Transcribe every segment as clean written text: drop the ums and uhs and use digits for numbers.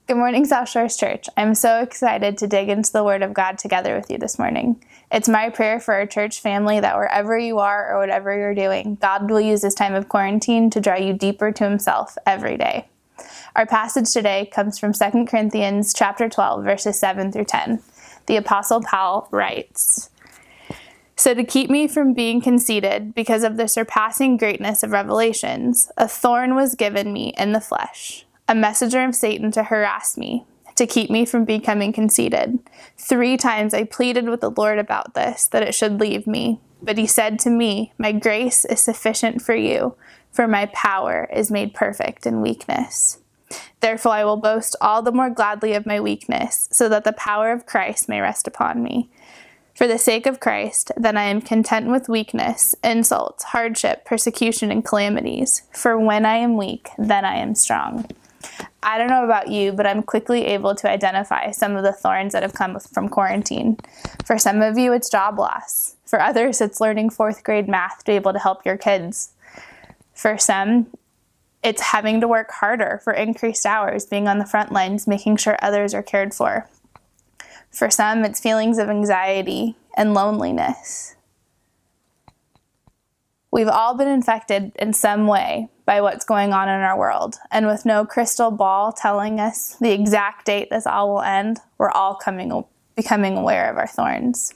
Good morning, South Shores Church. I'm so excited to dig into the Word of God together with you this morning. It's my prayer for our church family that wherever you are or whatever you're doing, God will use this time of quarantine to draw you deeper to Himself every day. Our passage today comes from 2 Corinthians chapter 12, verses 7 through 10. The Apostle Paul writes, "So to keep me from being conceited because of the surpassing greatness of revelations, a thorn was given me in the flesh, a messenger of Satan to harass me, to keep me from becoming conceited. 3 times I pleaded with the Lord about this, that it should leave me. But He said to me, 'My grace is sufficient for you, for my power is made perfect in weakness.' Therefore I will boast all the more gladly of my weakness, so that the power of Christ may rest upon me. For the sake of Christ, then I am content with weakness, insults, hardship, persecution, and calamities. For when I am weak, then I am strong." I don't know about you, but I'm quickly able to identify some of the thorns that have come from quarantine. For some of you, it's job loss. For others, it's learning 4th grade math to be able to help your kids. For some, it's having to work harder for increased hours, being on the front lines, making sure others are cared for. For some, it's feelings of anxiety and loneliness. We've all been infected in some way by what's going on in our world, and with no crystal ball telling us the exact date this all will end, we're all becoming aware of our thorns.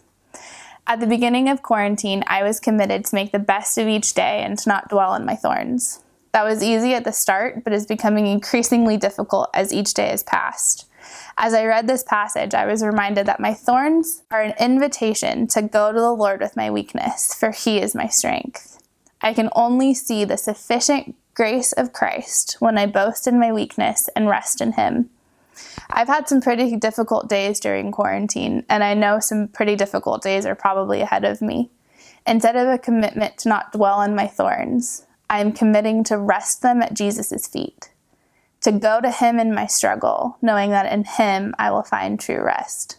At the beginning of quarantine, I was committed to make the best of each day and to not dwell on my thorns. That was easy at the start, but is becoming increasingly difficult as each day has passed. As I read this passage, I was reminded that my thorns are an invitation to go to the Lord with my weakness, for He is my strength. I can only see the sufficient grace of Christ when I boast in my weakness and rest in Him. I've had some pretty difficult days during quarantine, and I know some pretty difficult days are probably ahead of me. Instead of a commitment to not dwell on my thorns, I am committing to rest them at Jesus' feet, to go to Him in my struggle, knowing that in Him I will find true rest.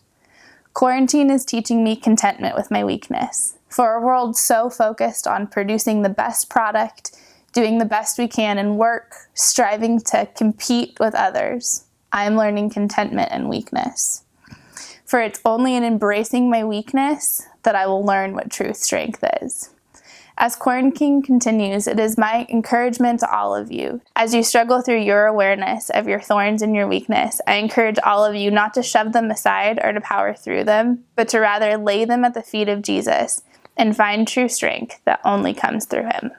Quarantine is teaching me contentment with my weakness. For a world so focused on producing the best product, doing the best we can in work, striving to compete with others, I am learning contentment in weakness. For it's only in embracing my weakness that I will learn what true strength is. As quarantine continues, it is my encouragement to all of you. As you struggle through your awareness of your thorns and your weakness, I encourage all of you not to shove them aside or to power through them, but to rather lay them at the feet of Jesus and find true strength that only comes through Him.